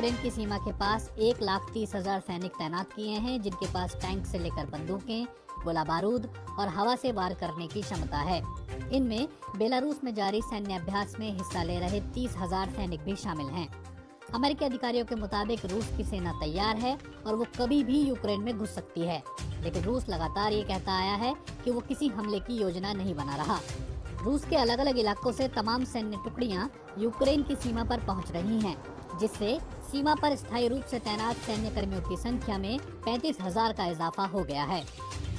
Ukraine की सीमा के पास 1,30,000 सैनिक तैनात किए हैं, जिनके पास टैंक से लेकर बंदूकें, गोला बारूद और हवा से वार करने की क्षमता है। इनमें बेलारूस में जारी सैन्य अभ्यास में हिस्सा ले रहे 30,000 सैनिक भी शामिल हैं। अमेरिकी अधिकारियों के मुताबिक रूस की सेना तैयार है और वो कभी भी यूक्रेन में घुस सकती है, लेकिन रूस लगातार ये कहता आया है कि वो किसी हमले की योजना नहीं बना रहा। रूस के अलग अलग इलाकों से तमाम सैन्य टुकड़ियां यूक्रेन की सीमा पर पहुंच रही हैं, जिससे सीमा पर स्थायी रूप से तैनात सैन्य कर्मियों की संख्या में 35,000 का इजाफा हो गया है।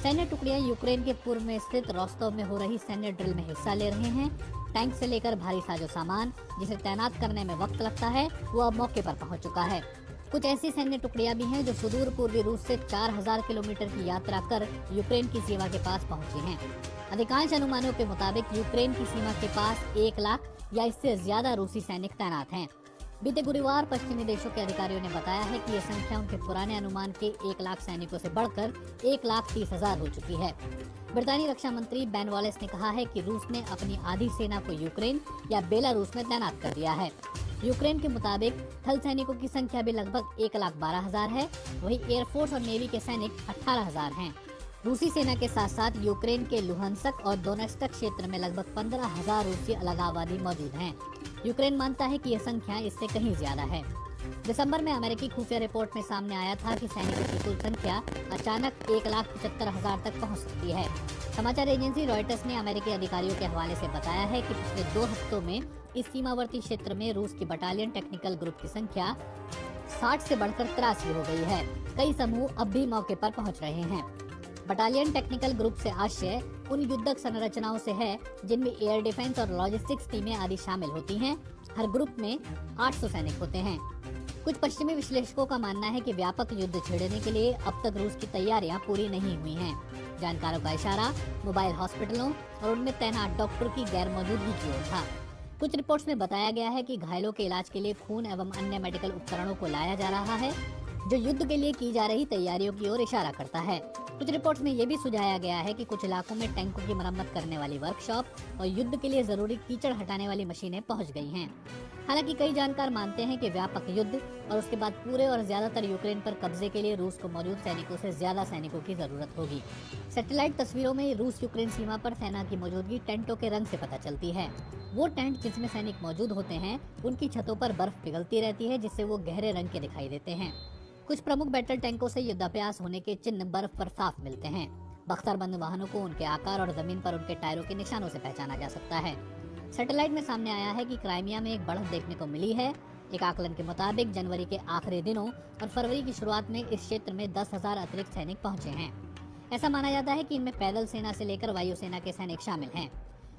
सैन्य टुकड़ियां यूक्रेन के पूर्व में स्थित रोस्तव में हो रही सैन्य ड्रिल में हिस्सा ले रहे हैं। टैंक से लेकर भारी साजो सामान, जिसे तैनात करने में वक्त लगता है, वो अब मौके पर पहुंच चुका है। कुछ ऐसी सैन्य टुकड़ियां भी हैं जो सुदूर पूर्वी रूस से 4,000 किलोमीटर की यात्रा कर यूक्रेन की सीमा के पास पहुंची हैं। अधिकांश अनुमानों के मुताबिक यूक्रेन की सीमा के पास 1 लाख या इससे ज्यादा रूसी सैनिक तैनात हैं। बीते गुरुवार पश्चिमी देशों के अधिकारियों ने बताया है कि ये संख्या उनके पुराने अनुमान के 1 लाख सैनिकों से बढ़कर 1,30,000 हो चुकी है। ब्रितानी रक्षा मंत्री बेन वॉलेस ने कहा है कि रूस ने अपनी आधी सेना को यूक्रेन या बेलारूस में तैनात कर दिया है। यूक्रेन के मुताबिक थल सैनिकों की संख्या भी लगभग 1,12,000 है। वहीं एयरफोर्स और नेवी के सैनिक 18,000 हैं। रूसी सेना के साथ साथ यूक्रेन के लुहांस्क और दोनेत्स्क क्षेत्र में लगभग 15,000 रूसी अलगाववादी मौजूद हैं। यूक्रेन मानता है कि यह संख्या इससे कहीं ज्यादा है। दिसंबर में अमेरिकी खुफिया रिपोर्ट में सामने आया था कि सैनिकों की कुल संख्या अचानक 1,75,000 तक पहुंच सकती है। समाचार एजेंसी रॉयटर्स ने अमेरिकी अधिकारियों के हवाले से बताया है कि पिछले 2 हफ्तों में इस सीमावर्ती क्षेत्र में रूस की बटालियन टेक्निकल ग्रुप की संख्या 60 से बढ़कर 83 हो गई है। कई समूह अब भी मौके पर पहुंच रहे हैं। बटालियन टेक्निकल ग्रुप से आशय उन युद्धक संरचनाओं से है जिनमें एयर डिफेंस और लॉजिस्टिक्स टीमें आदि शामिल होती हैं। हर ग्रुप में 800 सैनिक होते हैं। कुछ पश्चिमी विश्लेषकों का मानना है कि व्यापक युद्ध छेड़ने के लिए अब तक रूस की तैयारियां पूरी नहीं हुई हैं। जानकारों का इशारा मोबाइल हॉस्पिटलों और उनमें तैनात डॉक्टर की गैर मौजूदगी की ओर था। कुछ रिपोर्ट्स में बताया गया है कि घायलों के इलाज के लिए खून एवं अन्य मेडिकल उपकरणों को लाया जा रहा है, जो युद्ध के लिए की जा रही तैयारियों की ओर इशारा करता है। कुछ रिपोर्ट्स में ये भी सुझाया गया है कि कुछ इलाकों में टैंकों की मरम्मत करने वाली वर्कशॉप और युद्ध के लिए जरूरी कीचड़ हटाने वाली मशीनें पहुंच गई हैं। हालांकि कई जानकार मानते हैं कि व्यापक युद्ध और उसके बाद पूरे और ज्यादातर यूक्रेन पर कब्जे के लिए रूस को मौजूद सैनिकों से ज्यादा सैनिकों की जरूरत होगी। सैटेलाइट तस्वीरों में रूस यूक्रेन सीमा पर सेना की मौजूदगी टेंटों के रंग से पता चलती है। वो टेंट जिसमें सैनिक मौजूद होते हैं, उनकी छतों पर बर्फ पिघलती रहती है, जिससे वो गहरे रंग के दिखाई देते हैं। कुछ प्रमुख बैटल टैंकों से युद्धाभ्यास होने के चिन्ह बर्फ पर साफ मिलते हैं। बख्तरबंद वाहनों को उनके आकार और जमीन पर उनके टायरों के निशानों से पहचाना जा सकता है। सैटेलाइट में सामने आया है कि क्राइमिया में एक बढ़त देखने को मिली है। एक आकलन के मुताबिक जनवरी के आखिरी दिनों और फरवरी की शुरुआत में इस क्षेत्र में 10,000 अतिरिक्त सैनिक पहुंचे हैं। ऐसा माना जाता है कि इनमें पैदल सेना से लेकर वायुसेना के सैनिक शामिल हैं।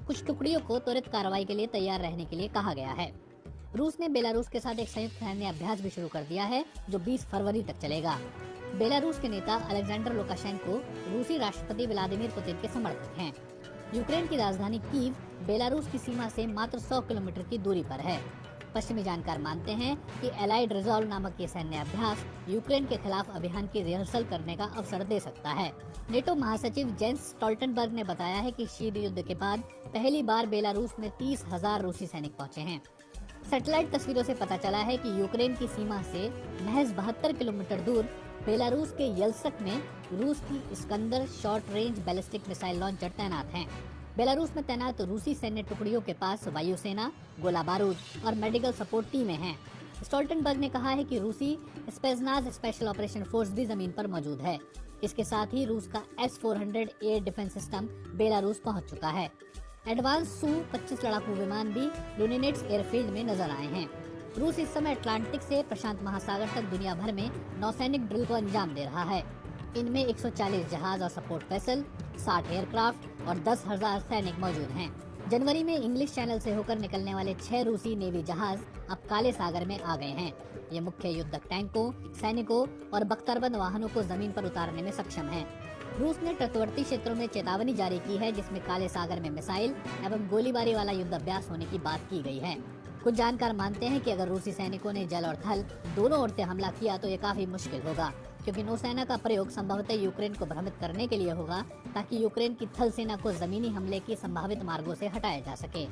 कुछ टुकड़ियों को त्वरित कार्रवाई के लिए तैयार रहने के लिए कहा गया है। रूस ने बेलारूस के साथ एक संयुक्त सैन्य अभ्यास भी शुरू कर दिया है, जो 20 फरवरी तक चलेगा। बेलारूस के नेता अलेक्जेंडर लुकाशेंको रूसी राष्ट्रपति व्लादिमीर पुतिन के समर्थक हैं। यूक्रेन की राजधानी कीव बेलारूस की सीमा से मात्र 100 किलोमीटर की दूरी पर है। पश्चिमी जानकार मानते हैं कि एलाइड रिजॉल्व नामक ये सैन्य अभ्यास यूक्रेन के खिलाफ अभियान की रिहर्सल करने का अवसर दे सकता है। नेटो महासचिव जेंस स्टोल्टनबर्ग ने बताया है कि शीत युद्ध के बाद पहली बार बेलारूस में 30,000 रूसी सैनिक पहुंचे हैं। सैटेलाइट तस्वीरों से पता चला है कि यूक्रेन की सीमा से महज 72 किलोमीटर दूर बेलारूस के यल्सक में रूस की Iskander short range ballistic missile launcher तैनात हैं। बेलारूस में तैनात रूसी सैन्य टुकड़ियों के पास वायुसेना, गोला बारूद और मेडिकल सपोर्ट टीमें हैं। स्टोल्टनबर्ग ने कहा है कि रूसी स्पेजनाज स्पेशल ऑपरेशन फोर्स भी जमीन पर मौजूद है। इसके साथ ही रूस का S-400 air defence system Belarus पहुंच चुका है। एडवांस Su-25 लड़ाकू विमान भी लुनिनेट्स एयरफील्ड में नजर आए हैं। रूस इस समय अटलांटिक से प्रशांत महासागर तक दुनिया भर में नौसैनिक ड्रिल को अंजाम दे रहा है। इनमें 140 जहाज और सपोर्ट वेसल, 60 एयरक्राफ्ट और 10,000 सैनिक मौजूद हैं। जनवरी में इंग्लिश चैनल से होकर निकलने वाले 6 रूसी नेवी जहाज अब काले सागर में आ गए हैं। ये मुख्य युद्धक टैंकों, सैनिकों और बख्तरबंद वाहनों को जमीन पर उतारने में सक्षम हैं। रूस ने तटवर्ती क्षेत्रों में चेतावनी जारी की है, जिसमें काले सागर में मिसाइल एवं गोलीबारी वाला युद्धाभ्यास होने की बात की गई है। कुछ जानकार मानते हैं कि अगर रूसी सैनिकों ने जल और थल दोनों ओर से हमला किया तो ये काफी मुश्किल होगा, क्योंकि नौसेना का प्रयोग संभवतः यूक्रेन को भ्रमित करने के लिए होगा, ताकि यूक्रेन की थल सेना को जमीनी हमले की संभावित मार्गों से हटाया जा सके।